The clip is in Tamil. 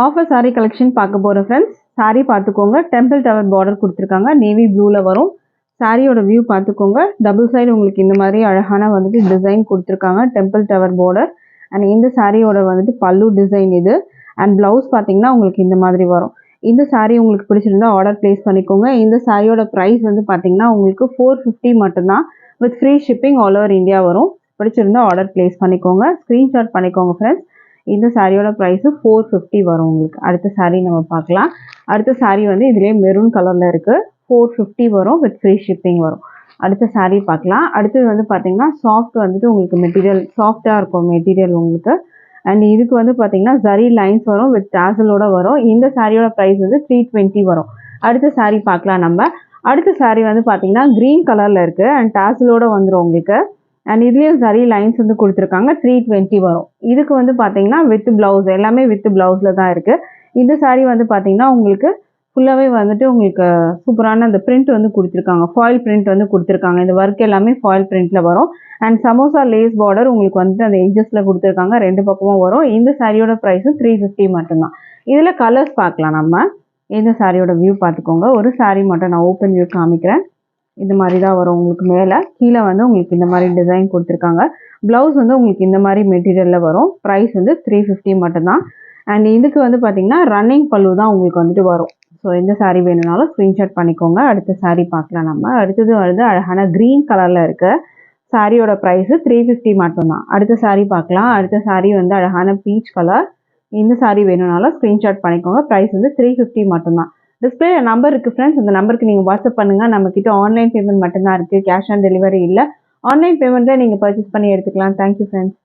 ஆஃபர் சாரீ கலெக்ஷன் பார்க்க போகிறோம் ஃப்ரெண்ட்ஸ். சாரீ பார்த்துக்கோங்க. டெம்பிள் டவர் பார்டர் கொடுத்துருக்காங்க. நேவி ப்ளூவில் வரும். சாரியோட வியூ பார்த்துக்கோங்க. டபுள் சைடு உங்களுக்கு இந்த மாதிரி அழகான வந்துட்டு டிசைன் கொடுத்துருக்காங்க. Temple tower border. அண்ட் இந்த சாரியோட வந்துட்டு பல்லு டிசைன் இது. அண்ட் ப்ளவுஸ் பார்த்தீங்கன்னா உங்களுக்கு இந்த மாதிரி வரும். இந்த சாரீ உங்களுக்கு பிடிச்சிருந்தா ஆர்டர் ப்ளேஸ் பண்ணிக்கோங்க. இந்த சாரியோட ப்ரைஸ் வந்து பார்த்தீங்கன்னா உங்களுக்கு 450 மட்டும்தான். With free shipping all over India வரும். பிடிச்சிருந்தா ஆர்டர் ப்ளேஸ் பண்ணிக்கோங்க. ஸ்க்ரீன்ஷாட் பண்ணிக்கோங்க ஃப்ரெண்ட்ஸ். இந்த சாரியோட ப்ரைஸு 450 வரும் உங்களுக்கு. அடுத்த சாரீ நம்ம பார்க்கலாம். அடுத்த சாரீ வந்து இதுலேயே மெரூன் கலரில் இருக்குது. 450 வரும். வித் ஃப்ரீ ஷிப்பிங் வரும். அடுத்த சாரீ பார்க்கலாம். அடுத்தது வந்து பார்த்தீங்கன்னா சாஃப்ட் வந்துட்டு உங்களுக்கு மெட்டீரியல் சாஃப்டாக இருக்கும் மெட்டீரியல் உங்களுக்கு. அண்ட் இதுக்கு வந்து பார்த்தீங்கன்னா ஜரி லைன்ஸ் வரும். வித் டாசலோட வரும். இந்த சாரியோட ப்ரைஸ் வந்து 320 வரும். அடுத்த சாரீ பார்க்கலாம் நம்ம. அடுத்த சாரீ வந்து பார்த்தீங்கன்னா க்ரீன் கலரில் இருக்குது. அண்ட் டாசலோட வந்துடும் உங்களுக்கு. அண்ட் இதுலேயும் சரி லைன்ஸ் வந்து கொடுத்துருக்காங்க. 320 வரும். இதுக்கு வந்து பார்த்தீங்கன்னா வித் ப்ளவுஸ் எல்லாமே வித் ப்ளவுஸில் தான் இருக்குது. இந்த சாரீ வந்து பார்த்தீங்கன்னா உங்களுக்கு ஃபுல்லாகவே வந்துட்டு உங்களுக்கு சூப்பரான அந்த பிரிண்ட் வந்து கொடுத்துருக்காங்க. ஃபாயில் பிரிண்ட் வந்து கொடுத்துருக்காங்க. இந்த ஒர்க் எல்லாமே ஃபாயில் பிரிண்ட்டில் வரும். அண்ட் சமோசா லேஸ் பார்டர் உங்களுக்கு வந்துட்டு அந்த எட்ஜஸில் கொடுத்துருக்காங்க. 2 பக்கமும் வரும். இந்த சாரியோட ப்ரைஸும் 350 மட்டும்தான். இதில் கலர்ஸ் பார்க்கலாம் நம்ம. இந்த சாரியோட வியூ பார்த்துக்கோங்க. ஒரு சாரீ மட்டும் நான் ஓப்பன் வியூ காமிக்கிறேன். இந்த மாதிரி தான் வரும் உங்களுக்கு. மேலே கீழே வந்து உங்களுக்கு இந்த மாதிரி டிசைன் கொடுத்துருக்காங்க. ப்ளவுஸ் வந்து உங்களுக்கு இந்த மாதிரி மெட்டீரியலில் வரும். ப்ரைஸ் வந்து 350 மட்டும்தான். அண்ட் இதுக்கு வந்து பார்த்தீங்கன்னா ரன்னிங் பல்லு தான் உங்களுக்கு வந்துட்டு வரும். ஸோ இந்த சாரீ வேணும்னாலும் ஸ்க்ரீன்ஷாட் பண்ணிக்கோங்க. அடுத்த சாரீ பார்க்கலாம் நம்ம. அடுத்தது வந்து அழகான க்ரீன் கலரில் இருக்க சாரியோட ப்ரைஸு 350 மட்டும்தான். அடுத்த சாரீ பார்க்கலாம். அடுத்த சாரீ வந்து அழகான பீச் கலர். இந்த சாரீ வேணும்னாலும் ஸ்க்ரீன்ஷாட் பண்ணிக்கோங்க. ப்ரைஸ் வந்து 350 மட்டும்தான். டிஸ்பிளே நம்பர் இருக்குது ஃப்ரெண்ட்ஸ். அந்த நம்பருக்கு நீங்கள் வாட்ஸ்அப் பண்ணுங்கள். நம்மக்கிட்ட ஆன்லைன் பேமெண்ட் மட்டும்தான் இருக்குது. கேஷ் ஆன் டெலிவரி இல்லை. ஆன்லைன் பேமெண்ட்டில் நீங்கள் பர்ச்சேஸ் பண்ணி எடுத்துக்கலாம். Thank you friends.